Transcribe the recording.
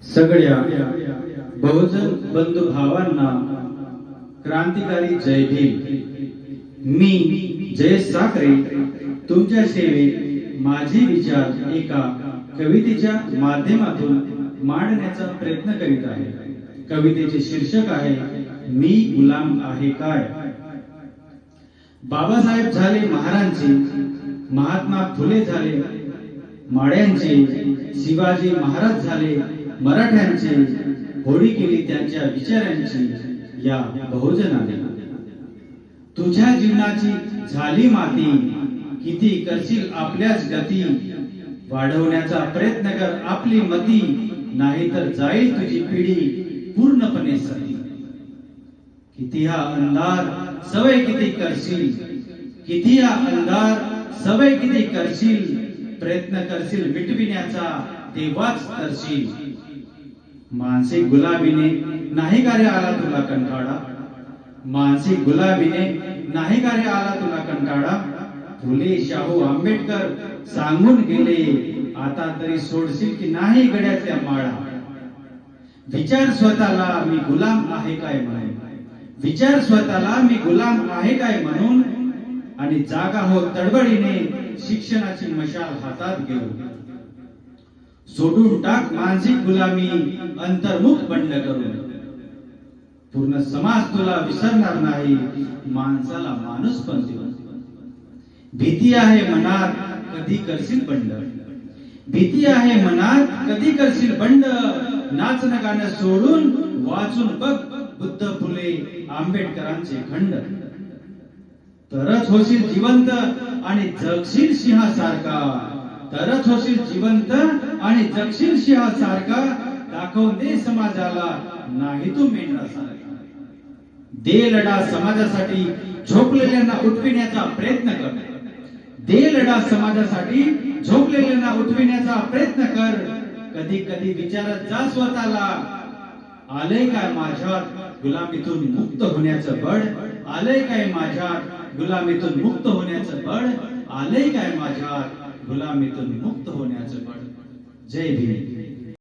सगळ्या बहुजन बंधू भावांना क्रांतिकारी जय भीम। मी जयेश साखरे तुमच्या सेवेत माझे विचार एका कवितेच्या माध्यमातून मांडण्याचा प्रयत्न करीत आहे। कवितेचे शीर्षक आहे मी गुलाम आहे काय। बाबासाहेब झाले महारांचे, महात्मा फुले झाले माड्यांचे, शिवाजी महाराज झाले मराठ्यांचे, होळी केली त्यांच्या विचारांची या बहुजनाने। तुझ्या जीवनाची झाली माती, किती करशील आपल्याच गती, वाढवण्याचा प्रयत्न कर आपली मती, नाहीतर जाईल तुझी पिढी पूर्णपणे सती। किती हा अंधार सवय किती करशील, किती हा अंधार सवय किती करशील, प्रयत्न करशील मिटविण्याचा तेव्हाच करशील। मानसिक गुलाबीने नाही का रे आला तुला कंटाळा, मानसिक गुलाबीने नाही का रे आला तुला कंटाळा। फुले शाहू आंबेडकर सांगून गेले, आता तरी सोडशील की नाही गड्याच्या माळा। विचार स्वतःला मी गुलाम आहे काय म्हणून, विचार स्वतःला मी गुलाम आहे काय म्हणून, आणि जागा हो तडबडीने शिक्षणाची मशाल हातात घेऊन। सोडून टाक मानसिक गुलामी अंतर्मुख बंड करून, पूर्ण समाज तुला विसरणार नाही, माणसाला माणूस पण देऊन। भीती आहे मनात कधी करशील बंड, भीती आहे मनात कधी करशील बंड, नाचणं गाणं सोडून वाचून बघ बुद्ध फुले आंबेडकरांचे खंड। तरच होशील जिवंत आणि जगशील सिंहासारखा, तरच होशील जिवंत आणि जगशील सिंहासारखा। दाखवून दे समाजाला नाही तू मेंढरासारखा। दे लढा समाजासाठी झोपलेल्यांना उठविण्याचा प्रयत्न कर, दे लढा समाजासाठी झोपलेल्यांना उठविण्याचा प्रयत्न कर। कधी कधी विचारत जा स्वतःला, आले काय माझ्यात गुलामीतून मुक्त होण्याचं बळ, आले काय माझ्यात गुलामीतून मुक्त होण्याचं बळ, आले काय माझ्यात गुलामीतून मुक्त होण्याचं बळ। जय भीम।